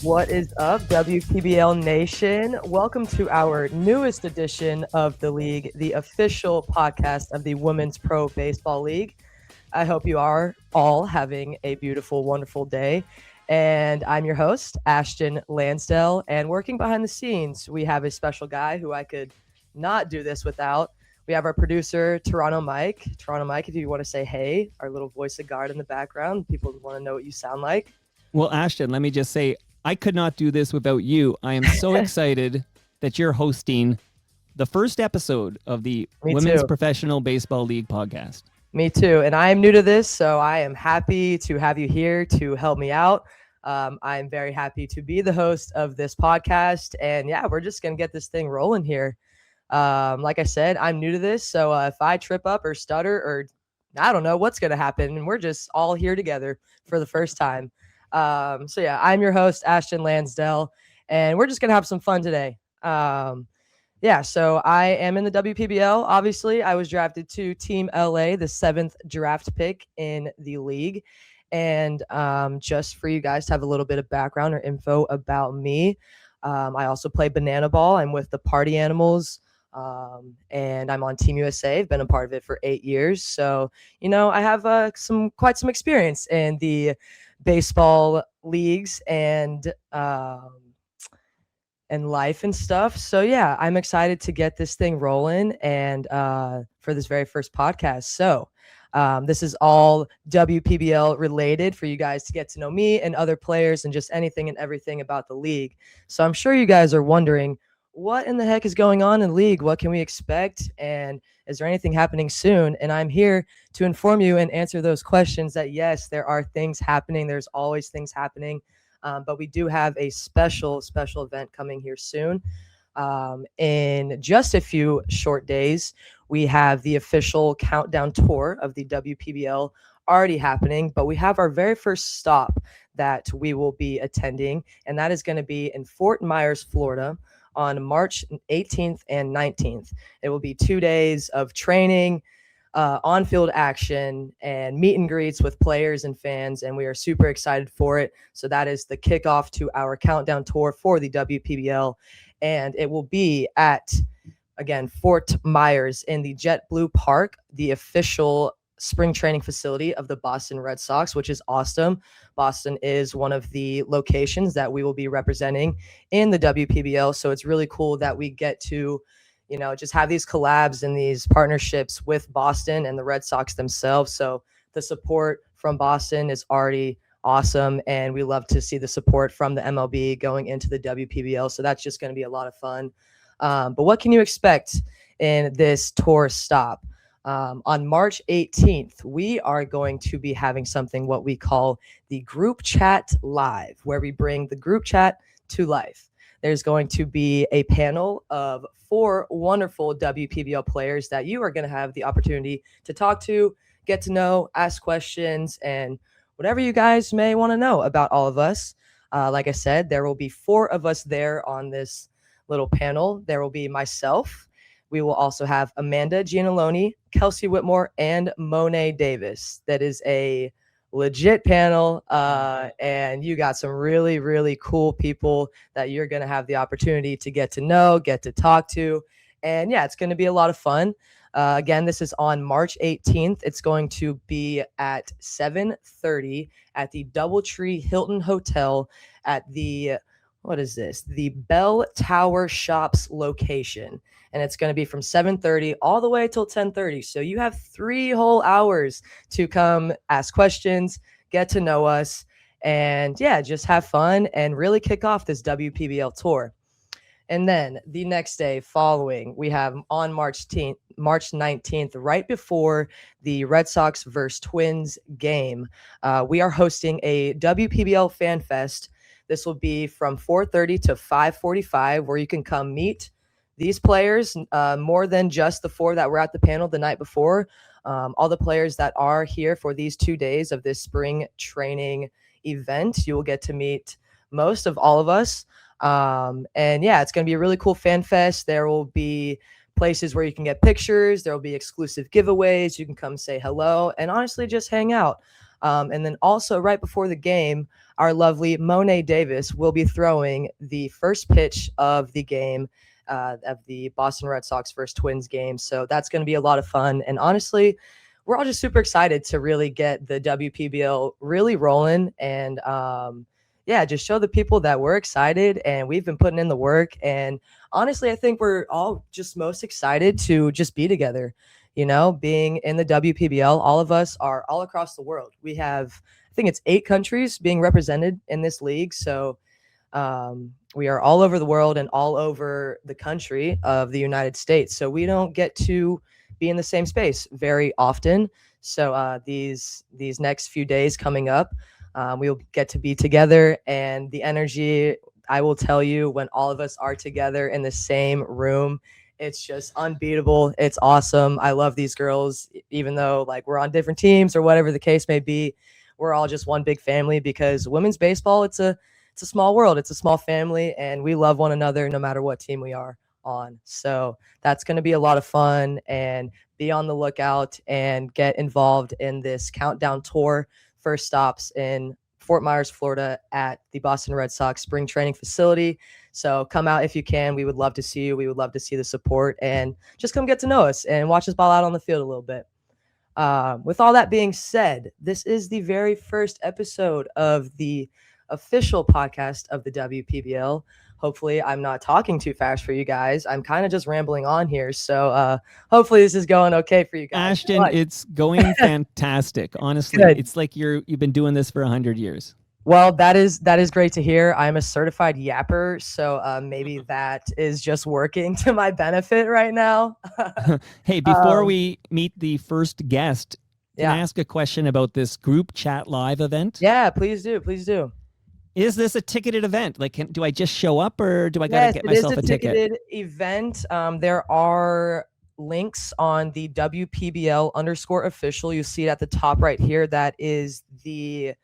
What is up, WPBL Nation? Welcome to our newest edition of the league, the official podcast of the Women's Pro Baseball League. I hope you are all having a beautiful, wonderful day. And I'm your host, Ashton Lansdell. And working behind the scenes, we have a special guy who I could not do this without. We have our producer, Toronto Mike. Toronto Mike, if you want to say hey, our little voice of God in the background, people want to know what you sound like. Well, Ashton, let me just say, I could not do this without you. I am so excited that you're hosting the first episode of the Women's Professional Baseball League podcast. Me too. And I am new to this, so I am happy to have you here to help me out. I'm very happy to be the host of this podcast. And yeah, we're just going to get this thing rolling here. Like I said, I'm new to this. So if I trip up or stutter or I don't know what's going to happen, and we're just all here together for the first time. So yeah, I'm your host, Ashton Lansdell, and we're just going to have some fun today. Yeah, so I am in the WPBL. Obviously, I was drafted to Team LA, the 7th draft pick in the league. And just for you guys to have a little bit of background or info about me, I also play Banana Ball. I'm with the Party Animals, and I'm on Team USA. I've been a part of it for 8 years. So, you know, I have quite some experience in the baseball leagues and life and stuff. So yeah, I'm excited to get this thing rolling and for this very first podcast. So this is all WPBL related for you guys to get to know me and other players and just anything and everything about the league. So I'm sure you guys are wondering, what in the heck is going on in the league? What can we expect? And is there anything happening soon? And I'm here to inform you and answer those questions that yes, there are things happening. There's always things happening. But we do have a special event coming here soon. In just a few short days, we have the official countdown tour of the WPBL already happening, but we have our very first stop that we will be attending, and that is going to be in Fort Myers, Florida, on March 18th and 19th. It will be 2 days of training, on-field action, and meet and greets with players and fans, and we are super excited for it. So that is the kickoff to our countdown tour for the WPBL, and it will be at, again, Fort Myers in the JetBlue Park, the official spring training facility of the Boston Red Sox, which is awesome. Boston is one of the locations that we will be representing in the WPBL, so it's really cool that we get to, you know, just have these collabs and these partnerships with Boston and the Red Sox themselves. So the support from Boston is already awesome, and we love to see the support from the MLB going into the WPBL. So that's just going to be a lot of fun. But what can you expect in this tour stop? On March 18th, we are going to be having something what we call the Group Chat Live, where we bring the group chat to life. There's going to be a panel of 4 wonderful WPBL players that you are going to have the opportunity to talk to, get to know, ask questions, and whatever you guys may want to know about all of us. Like I said, there will be 4 of us there on this little panel. There will be myself. We will also have Amanda Gianaloni, Kelsey Whitmore, and Monet Davis. That is a legit panel, and you got some really, really cool people that you're going to have the opportunity to get to know, get to talk to. And yeah, it's going to be a lot of fun. Again, this is on March 18th. It's going to be at 7:30 at the DoubleTree Hilton Hotel at the, what is this? The Bell Tower Shops location. And it's going to be from 7:30 all the way till 10:30. So you have 3 whole hours to come ask questions, get to know us, and yeah, just have fun and really kick off this WPBL tour. And then the next day following, we have on March 19th, right before the Red Sox versus Twins game, we are hosting a WPBL FanFest. This will be from 4:30 to 5:45, where you can come meet these players, more than just the 4 that were at the panel the night before. All the players that are here for these 2 days of this spring training event, you will get to meet most of all of us. And yeah, it's going to be a really cool fan fest. There will be places where you can get pictures. There will be exclusive giveaways. You can come say hello and honestly just hang out. And then also right before the game, our lovely Monet Davis will be throwing the first pitch of the game, of the Boston Red Sox versus Twins game. So that's going to be a lot of fun. And honestly, we're all just super excited to really get the WPBL really rolling and yeah, just show the people that we're excited and we've been putting in the work. And honestly, I think we're all just most excited to just be together. You know, being in the WPBL, all of us are all across the world. We have, I think it's 8 countries being represented in this league. So we are all over the world and all over the country of the United States. So we don't get to be in the same space very often. So these next few days coming up, we'll get to be together, and the energy, I will tell you, when all of us are together in the same room, it's just unbeatable. It's awesome. I love these girls, even though like we're on different teams or whatever the case may be. We're all just one big family because women's baseball, it's a small world. It's a small family, and we love one another no matter what team we are on. So that's going to be a lot of fun, and be on the lookout and get involved in this countdown tour. First stops in Fort Myers, Florida at the Boston Red Sox spring training facility. So come out if you can. We would love to see you. We would love to see the support, and just come get to know us and watch us ball out on the field a little bit. With all that being said, this is the very first episode of the official podcast of the WPBL. Hopefully I'm not talking too fast for you guys. I'm kind of just rambling on here. So hopefully this is going okay for you guys. Ashton, it's going fantastic. Honestly, Good. It's like you've been doing this for 100 years. Well, that is great to hear. I'm a certified yapper, so maybe that is just working to my benefit right now. Hey, before we meet the first guest, can I ask a question about this group chat live event? Yeah, please do. Please do. Is this a ticketed event? Like, do I just show up, or do I gotta get myself a ticket? It is a ticketed event. There are links on the WPBL_official. You see it at the top right here. That is the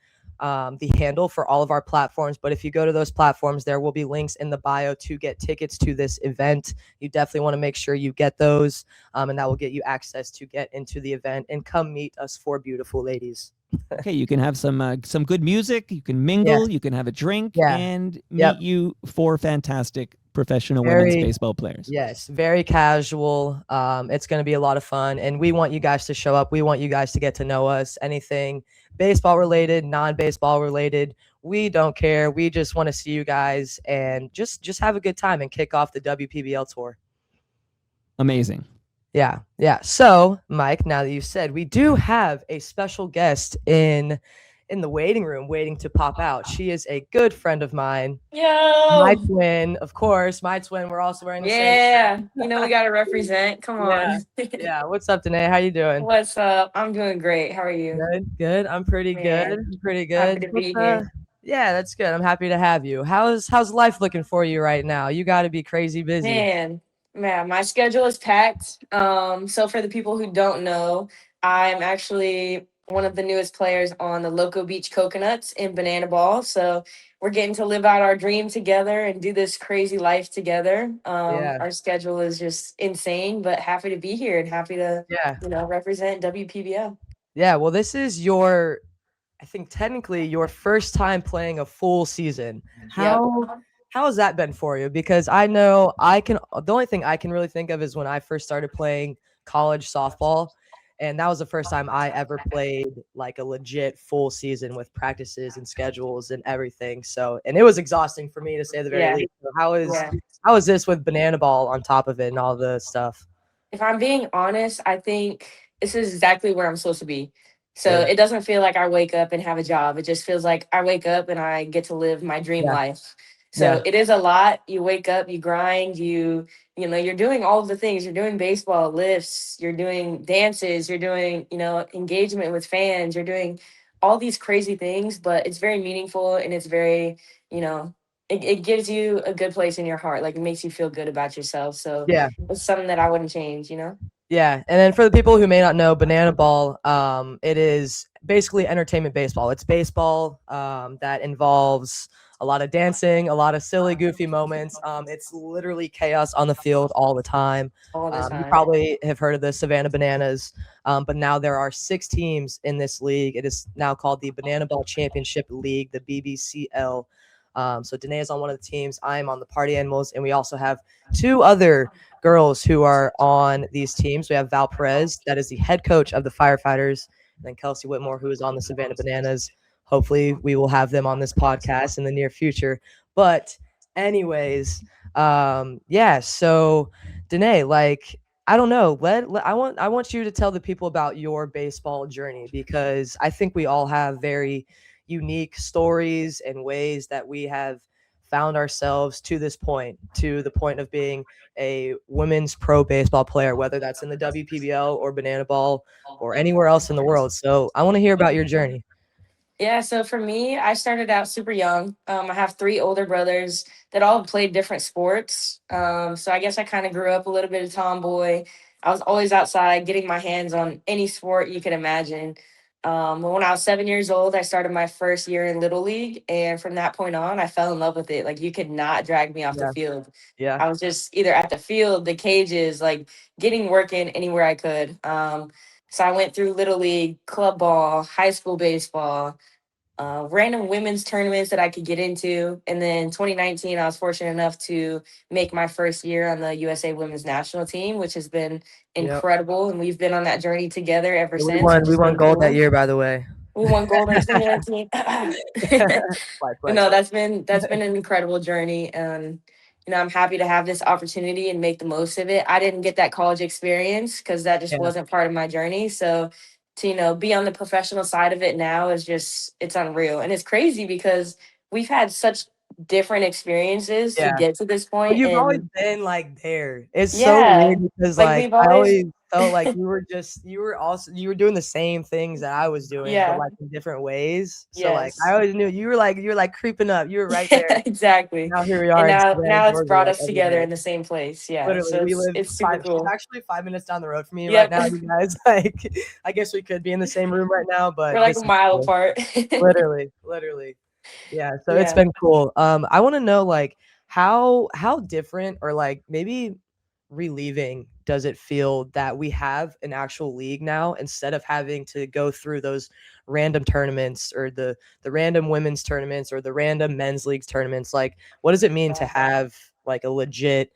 handle for all of our platforms. But if you go to those platforms, there will be links in the bio to get tickets to this event. You definitely want to make sure you get those, and that will get you access to get into the event and come meet us 4 beautiful ladies. Okay, you can have some good music. You can mingle. You can have a drink and meet you 4 fantastic professional women's baseball players. Yes, very casual. It's going to be a lot of fun, and we want you guys to show up. We want you guys to get to know us. Anything baseball related, non-baseball related, we don't care. We just want to see you guys and just have a good time and kick off the WPBL tour. Amazing. Yeah. So, Mike, now that you've said, we do have a special guest in the waiting room waiting to pop out. She is a good friend of mine. My twin, of course. My twin. We're also wearing the same. Yeah. You know, we got to represent. Come on. Yeah. What's up, Denae? How you doing? What's up? I'm doing great. How are you? Good. I'm pretty good. Pretty good. Happy to be here. Yeah, that's good. I'm happy to have you. How's life looking for you right now? You got to be crazy busy. Man, my schedule is packed. So for the people who don't know, I'm actually one of the newest players on the Loco Beach Coconuts in Banana Ball. So we're getting to live out our dream together and do this crazy life together. Our schedule is just insane, but happy to be here and happy to represent WPBL. Yeah, well, this is I think technically your first time playing a full season. How has that been for you? Because I know the only thing I can really think of is when I first started playing college softball. And that was the first time I ever played like a legit full season with practices and schedules and everything. So, and it was exhausting for me to say the very least. So how is this with Banana Ball on top of it and all the stuff? If I'm being honest, I think this is exactly where I'm supposed to be. So it doesn't feel like I wake up and have a job. It just feels like I wake up and I get to live my dream life. So it is a lot. You wake up, you grind, you're doing all of the things. You're doing baseball, lifts, you're doing dances, you're doing, engagement with fans, you're doing all these crazy things, but it's very meaningful and it's very, it gives you a good place in your heart. Like it makes you feel good about yourself. So it's something that I wouldn't change, Yeah. And then for the people who may not know, Banana Ball, it is basically entertainment baseball. It's baseball that involves a lot of dancing, a lot of silly, goofy moments. It's literally chaos on the field all the time. All the You time. probably have heard of the Savannah Bananas, but now there are 6 teams in this league. It is now called the Banana Ball Championship League, the BBCL. So Denae is on one of the teams. I am on the Party Animals, and we also have 2 other girls who are on these teams. We have Val Perez, that is the head coach of the Firefighters, and then Kelsey Whitmore, who is on the Savannah Bananas. Hopefully, we will have them on this podcast in the near future. But, anyways, yeah. So, Denae, like, I don't know. I want you to tell the people about your baseball journey, because I think we all have very unique stories and ways that we have found ourselves to this point, to the point of being a women's pro baseball player, whether that's in the WPBL or Banana Ball or anywhere else in the world. So I want to hear about your journey. Yeah, so for me, I started out super young. I have 3 older brothers that all played different sports. So I guess I kind of grew up a little bit of tomboy. I was always outside getting my hands on any sport you could imagine. When I was 7 years old, I started my first year in Little League. And from that point on, I fell in love with it. Like, you could not drag me off the field. Yeah. I was just either at the field, the cages, like getting work in anywhere I could. So I went through Little League, club ball, high school baseball, random women's tournaments that I could get into. And then 2019, I was fortunate enough to make my first year on the USA Women's National Team, which has been incredible. And we've been on that journey together ever since. We won gold that year, by the way. We won gold in 2019. No, that's been an incredible journey. And I'm happy to have this opportunity and make the most of it. I didn't get that college experience because that just wasn't part of my journey. So to be on the professional side of it now is just, it's unreal. And it's crazy because we've had such different experiences to get to this point. But you've and always been like there. It's so weird because like I always felt like you were doing the same things that I was doing, but like in different ways. So like I always knew you were like creeping up. You were right there. Exactly. Now here we are. And now it's brought us together in the same place. Yeah. Literally, so we live it's super cool. It's actually 5 minutes down the road from me right now, you guys. Like, I guess we could be in the same room right now, but we're like a mile apart. Literally. Yeah. So it's been cool. I want to know like how different or like maybe relieving does it feel that we have an actual league now instead of having to go through those random tournaments or the random women's tournaments or the random men's leagues tournaments? Like, what does it mean to have like a legit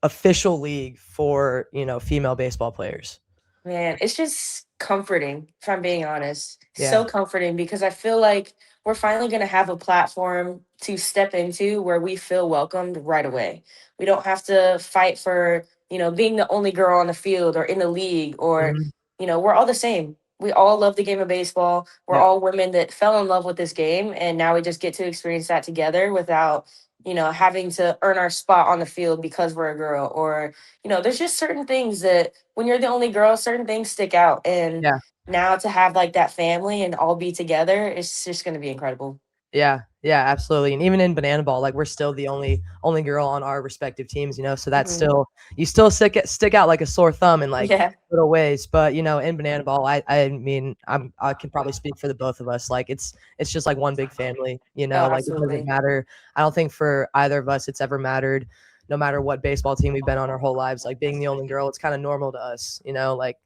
official league for, female baseball players? Man, it's just comforting, if I'm being honest. So comforting because I feel like we're finally going to have a platform to step into where we feel welcomed right away. We don't have to fight for, being the only girl on the field or in the league or, we're all the same. We all love the game of baseball. We're all women that fell in love with this game. And now we just get to experience that together without, having to earn our spot on the field because we're a girl or, there's just certain things that when you're the only girl, certain things stick out. And now to have like that family and all be together, it's just going to be incredible. Yeah, absolutely. And even in Banana Ball, like we're still the only girl on our respective teams, so that's still, you still stick out like a sore thumb in like little ways. But in Banana Ball, I mean, I can probably speak for the both of us. Like it's just like one big family, like it doesn't matter. I don't think for either of us it's ever mattered, no matter what baseball team we've been on our whole lives. Like being the only girl, it's kind of normal to us, like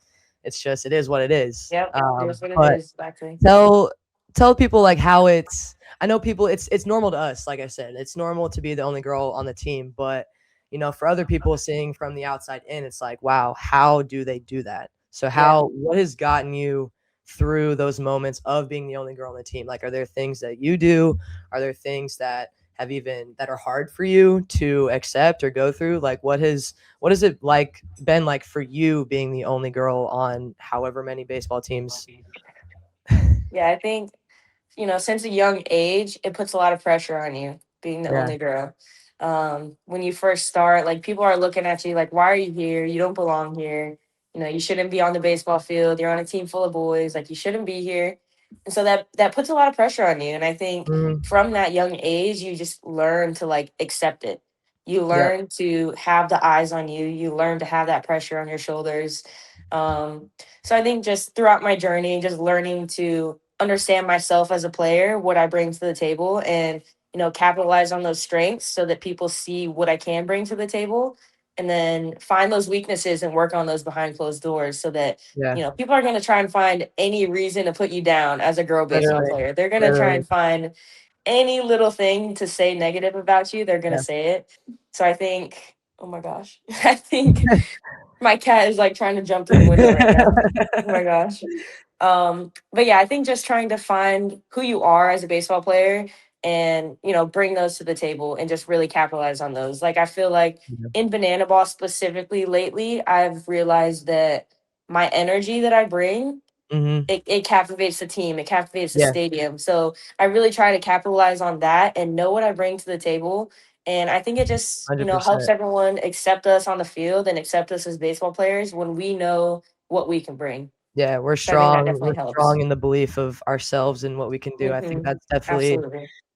it's just, it is what it is. Yep, it is what it is. Exactly. Tell people like how I know people, it's normal to us. Like I said, it's normal to be the only girl on the team, but for other people seeing from the outside in, it's like, wow, how do they do that? So what has gotten you through those moments of being the only girl on the team? Like, are there things that you do? Are there things that are hard for you to accept or go through? Like, what has it like been like for you being the only girl on however many baseball teams? Yeah, I think, since a young age, it puts a lot of pressure on you being the only girl. When you first start, like people are looking at you like, why are you here? You don't belong here. You shouldn't be on the baseball field. You're on a team full of boys. Like you shouldn't be here. And so that puts a lot of pressure on you. And I think from that young age, you just learn to like accept it. You learn to have the eyes on you. You learn to have that pressure on your shoulders. So I think just throughout my journey, just learning to understand myself as a player, what I bring to the table, and capitalize on those strengths so that people see what I can bring to the table, and then find those weaknesses and work on those behind closed doors so that people are going to try and find any reason to put you down as a girl baseball player. They're going to try and find any little thing to say negative about you. They're going to say it. So I think, oh my gosh, I think my cat is like trying to jump through the window right now. Oh my gosh. But yeah, I think just trying to find who you are as a baseball player and, bring those to the table and just really capitalize on those. Like, I feel like in Banana Ball specifically lately, I've realized that my energy that I bring, it captivates the team. It captivates the stadium. So I really try to capitalize on that and know what I bring to the table. And I think it just, 100%. helps everyone accept us on the field and accept us as baseball players when we know what we can bring. Yeah, we're So I think that strong. definitely We're helps. strong in the belief of ourselves and what we can do. I think that's definitely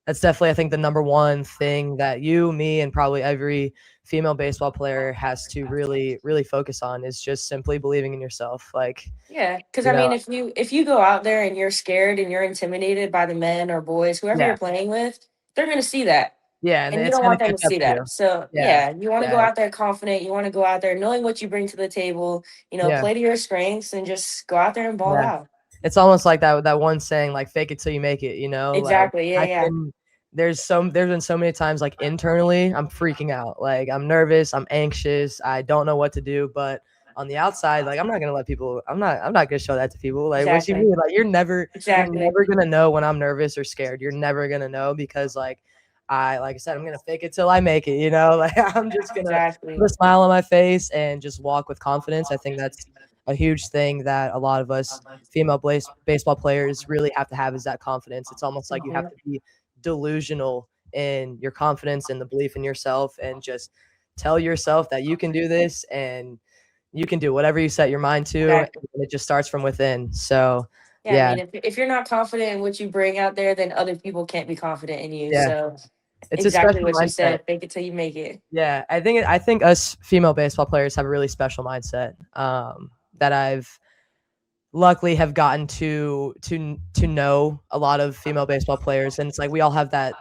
Absolutely. I think the number one thing that you, me, and probably every female baseball player has to really, really focus on is just simply believing in yourself. Like, yeah, because I mean, if you go out there and you're scared and you're intimidated by the men or boys, whoever you're playing with, they're going to see that. Yeah, And you it's don't gonna want them to catch up see to you. that. So you want to go out there confident. You want to go out there knowing what you bring to the table. Play to your strengths and just go out there and ball out. It's almost like that one saying, like, fake it till you make it. Exactly. Like, Yeah. there's been so many times, like, internally I'm freaking out, like I'm nervous, I'm anxious, I don't know what to do, but on the outside, like, I'm not gonna show that to people. Like, what you mean? Like, you're never gonna know when I'm nervous or scared. You're never gonna know because, like I said, I'm gonna fake it till I make it. Like, I'm just gonna put a smile on my face and just walk with confidence. I think that's a huge thing that a lot of us female baseball players really have to have, is that confidence. It's almost like you have to be delusional in your confidence and the belief in yourself, and just tell yourself that you can do this and you can do whatever you set your mind to. And it just starts from within. So I mean, if you're not confident in what you bring out there, then other people can't be confident in you. So it's exactly what mindset. you said. Fake it till you make it. Yeah, I think us female baseball players have a really special mindset that I've luckily have gotten to know a lot of female baseball players, and it's like we all have that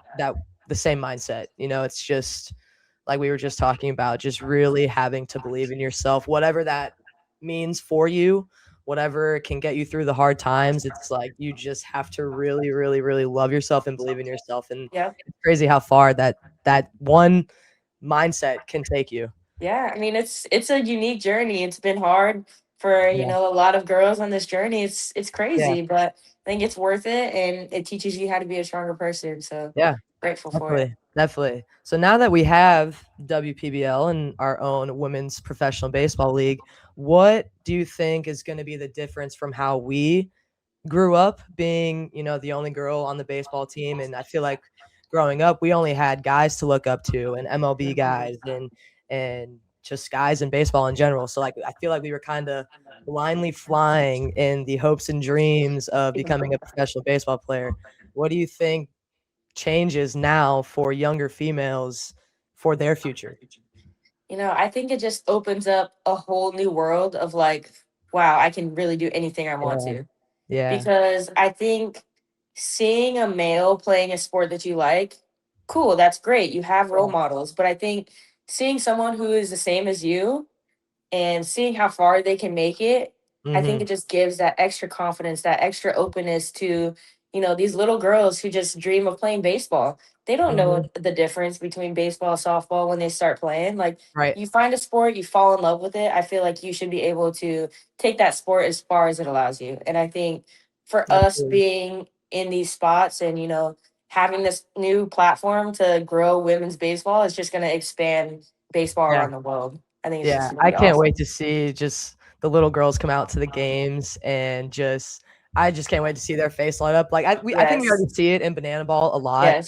the same mindset. It's just like we were just talking about, just really having to believe in yourself, whatever that means for you, whatever can get you through the hard times. It's like you just have to really, really, really love yourself and believe in yourself. And it's crazy how far that one mindset can take you. Yeah, I mean, it's a unique journey. It's been hard for a lot of girls on this journey. It's crazy, but I think it's worth it, and it teaches you how to be a stronger person. So grateful for it. Definitely. So now that we have WPBL and our own women's professional baseball league, what do you think is going to be the difference from how we grew up being, the only girl on the baseball team? And I feel like growing up, we only had guys to look up to, and MLB guys and just guys in baseball in general. So, like, I feel like we were kind of blindly flying in the hopes and dreams of becoming a professional baseball player. What do you think changes now for younger females for their future? I think it just opens up a whole new world of, like, wow, I can really do anything I want to. Yeah. Because I think seeing a male playing a sport that you like, cool, that's great. You have role models. But I think seeing someone who is the same as you and seeing how far they can make it, I think it just gives that extra confidence, that extra openness to, these little girls who just dream of playing baseball. They don't know the difference between baseball, softball when they start playing. Like, you find a sport, you fall in love with it. I feel like you should be able to take that sport as far as it allows you. And I think for us being in these spots and, having this new platform to grow women's baseball is just going to expand baseball around the world. I think it's just I can't awesome. wait to see just the little girls come out to the games, and I just can't wait to see their face light up. Like, I think we already see it in Banana Ball a lot,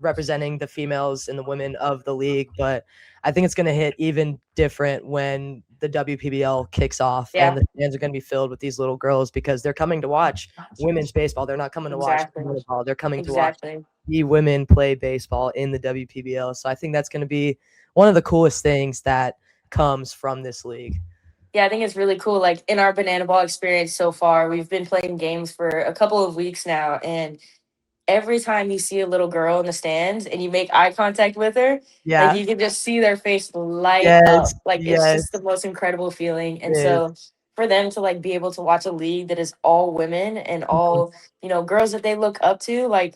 representing the females and the women of the league. But I think it's going to hit even different when the WPBL kicks off, and the stands are going to be filled with these little girls because they're coming to watch women's baseball. They're not coming to watch Banana Ball. They're coming to watch the women play baseball in the WPBL. So I think that's going to be one of the coolest things that comes from this league. Yeah, I think it's really cool. Like in our banana ball experience so far, we've been playing games for a couple of weeks now, and every time you see a little girl in the stands and you make eye contact with her, like Yeah. you can just see their face light Yes. up. Like it's Yes. just the most incredible feeling. It And is. so for them to like be able to watch a league that is all women and Mhm. all, girls that they look up to, like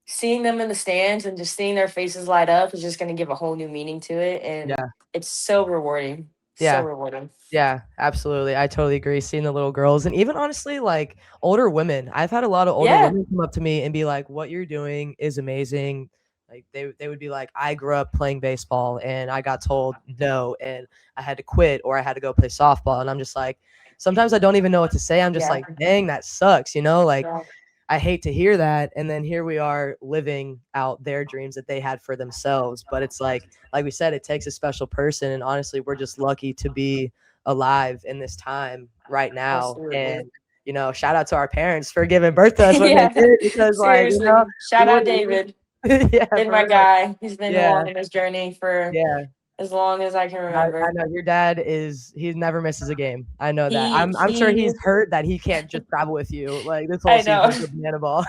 seeing them in the stands and just seeing their faces light up is just going to give a whole new meaning to it. And Yeah. it's so rewarding. So Yeah. rewarding. Yeah, absolutely. I totally agree. Seeing the little girls and even honestly, like older women. I've had a lot of older Yeah. women come up to me and be like, "What you're doing is amazing." Like they would be like, "I grew up playing baseball and I got told no and I had to quit or I had to go play softball." And I'm just like, sometimes I don't even know what to say. I'm just Yeah. like, "Dang, that sucks," Like Yeah. I hate to hear that. And then here we are living out their dreams that they had for themselves. But it's like we said, it takes a special person. And honestly, we're just lucky to be alive in this time right now. Absolutely. And, shout out to our parents for giving birth to us when they Yeah. did, because Seriously. we Shout out wouldn't. David. Yeah, Been for my real. guy. He's been Yeah. along in this journey for Yeah. as long as I can I remember. know your dad he never misses a game. I know that. He I'm sure he's he hurt that he can't just travel with you like this whole I know. season for Banana Ball.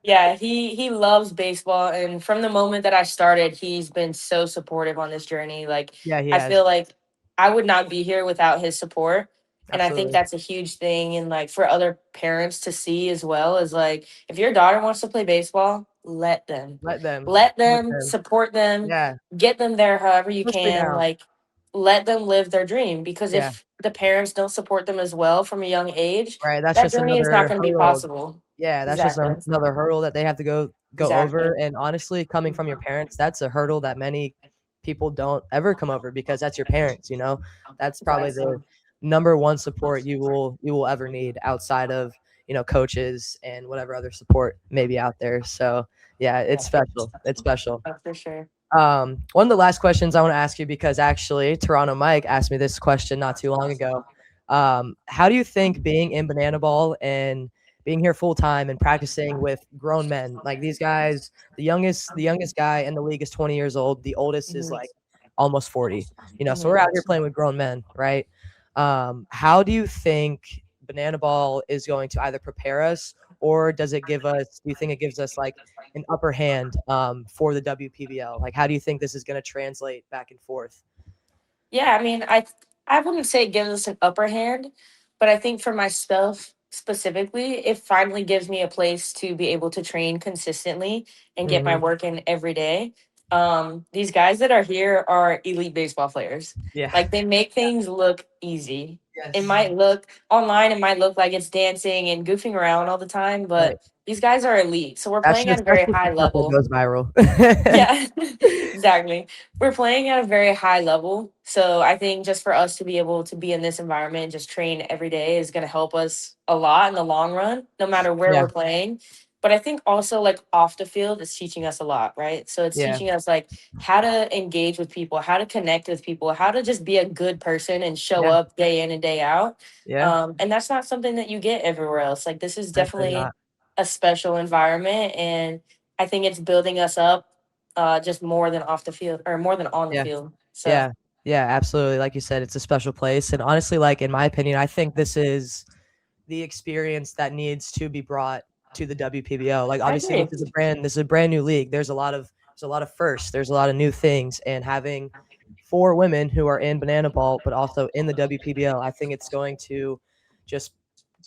Yeah, he loves baseball, and from the moment that I started, he's been so supportive on this journey. Like Yeah, he I has. feel like I would not be here without his support. And I think Absolutely. that's a huge thing, and like for other parents to see as well, is like if your daughter wants to play baseball, let them. Let them. Let Let them them. support them, Yeah. get them there however you Especially can. now. Like let them live their dream, because Yeah. if the parents don't support them as well from a young age, Right. That's that just journey is not another going to be hurdle. possible. Yeah, that's just Exactly. another hurdle that they have to go Exactly. over. And honestly, coming from your parents, that's a hurdle that many people don't ever come over because that's your parents, That's probably the Exactly. number one support you will ever need outside of, coaches and whatever other support may be out there. So yeah, it's special. It's special. Oh, for sure. One of the last questions I want to ask you, because actually Toronto Mike asked me this question not too long ago. How do you think being in Banana Ball and being here full time and practicing with grown men like these guys, the youngest guy in the league is 20 years old, the oldest is like almost 40. So we're out here playing with grown men, right? How do you think Banana Ball is going to either prepare us, or do you think it gives us like an upper hand for the WPBL? Like, how do you think this is going to translate back and forth? Yeah, I mean, I wouldn't say it gives us an upper hand, but I think for myself specifically, it finally gives me a place to be able to train consistently and get my Mhm. work in every day. These guys that are here are elite baseball players. Yeah. Like they make things look easy. It Yes. might look online, it might look like it's dancing and goofing around all the time, Right. but these guys are elite. So we're That's playing at just a that's very just the high stuff that level. goes viral. Yeah, exactly. We're playing at a very high level. So I think just for us to be able to be in this environment and just train every day is going to help us a lot in the long run, no matter where Yeah. we're playing. But I think also like off the field, it's teaching us a lot, right? So it's Yeah. teaching us like how to engage with people, how to connect with people, how to just be a good person and show Yeah. up day in and day out. Yeah. And that's not something that you get everywhere else. Like this is Definitely definitely not. a special environment, and I think it's building us up just more than off the field or more than on the Yeah. field. So Yeah. Yeah, absolutely. Like you said, it's a special place. And honestly, like in my opinion, I think this is the experience that needs to be brought to the WPBL. Like I obviously agree. this is a brand new league. There's a lot of firsts. There's a lot of new things. And having 4 women who are in Banana Ball, but also in the WPBL, I think it's going to just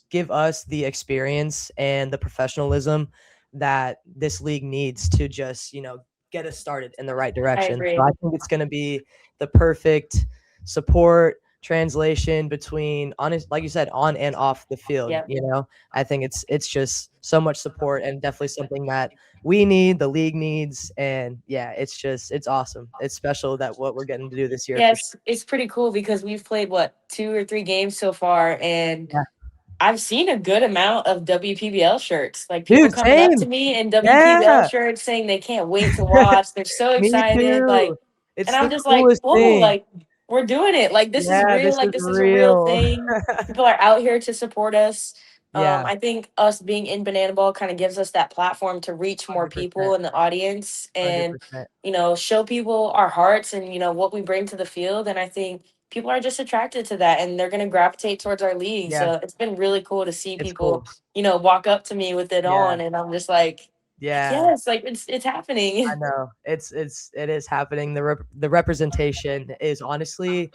give us the experience and the professionalism that this league needs to just, get us started in the right I direction. agree. So I think it's going to be the perfect support translation between honest, like you said, on and off the field. Yep. I think it's just so much support and definitely something that we need, the league needs, and yeah, it's awesome. It's special that what we're getting to do this year for sure. Yes, it's pretty cool because we've played what 2 or 3 games so far, and Yeah. I've seen a good amount of WPBL shirts. Like people Dude, coming up same. to me in WPBL Yeah. shirts saying they can't wait to watch. They're so Me excited. too. Like, It's and I'm the just like, coolest whoa, thing. like we're doing it. Like this is Yeah, real. this Like is this is a real real. thing. People are out here to support us. Yeah, I think us being in Banana Ball kind of gives us that platform to reach more 100%. people in the audience and 100%. show people our hearts and what we bring to the field. And I think people are just attracted to that and they're going to gravitate towards our league. Yeah. So it's been really cool to see It's people, cool. you know, walk up to me with it on, and I'm just like, yes, like it's happening. I know it is happening. The representation is honestly,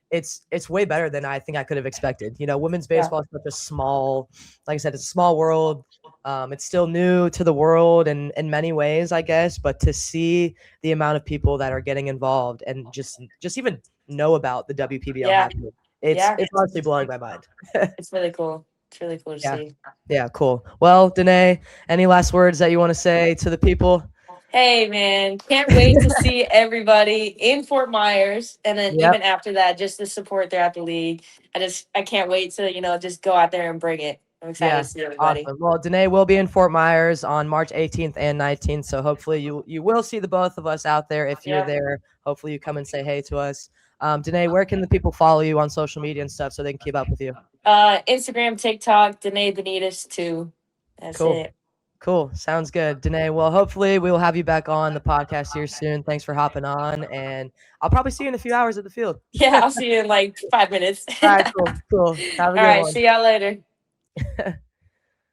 it's way better than I think I could have expected. You know, women's baseball is such a small, like I said, it's a small world. It's still new to the world in many ways, I guess, but to see the amount of people that are getting involved and just even know about the WPBL happening, it's honestly blowing my mind. It's really cool. It's really cool to see. Yeah, cool. Well, Denae, any last words that you want to say to the people? Hey, man, can't wait to see everybody in Fort Myers. And then even after that, just the support throughout the league. I can't wait to, you know, just go out there and bring it. I'm excited to see everybody. Awesome. Well, Denae will be in Fort Myers on March 18th and 19th. So hopefully you will see the both of us out there. If you're there, hopefully you come and say hey to us. Denae, where can the people follow you on social media and stuff so they can keep up with you? Instagram, TikTok, Denae Benites too. That's it. Cool. Sounds good. Denae, well, hopefully we will have you back on the podcast here soon. Thanks for hopping on, and I'll probably see you in a few hours at the field. Yeah, I'll see you in like 5 minutes. All right, cool. Have a good one. See y'all later.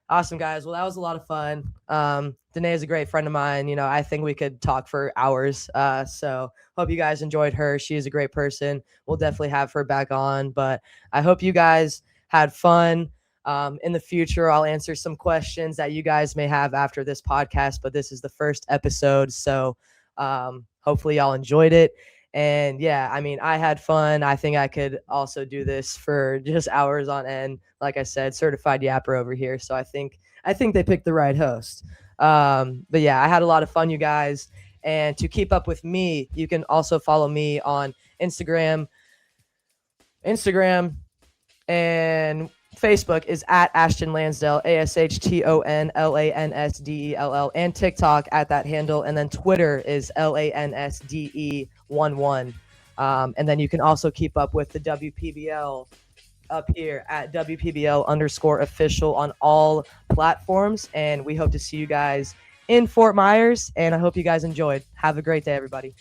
Awesome, guys. Well, that was a lot of fun. Denae is a great friend of mine. You know, I think we could talk for hours. So hope you guys enjoyed her. She is a great person. We'll definitely have her back on, but I hope you guys had fun. In the future, I'll answer some questions that you guys may have after this podcast, but this is the first episode. So hopefully y'all enjoyed it. And yeah, I mean, I had fun. I think I could also do this for just hours on end. Like I said, certified yapper over here. So I think they picked the right host. But yeah, I had a lot of fun, you guys. And to keep up with me, you can also follow me on Instagram and Facebook is at Ashton Lansdell, ASHTONLANSDELL, and TikTok at that handle. And then Twitter is LANSDE11. And then you can also keep up with the WPBL up here at WPBL_official on all platforms. And we hope to see you guys in Fort Myers. And I hope you guys enjoyed. Have a great day, everybody.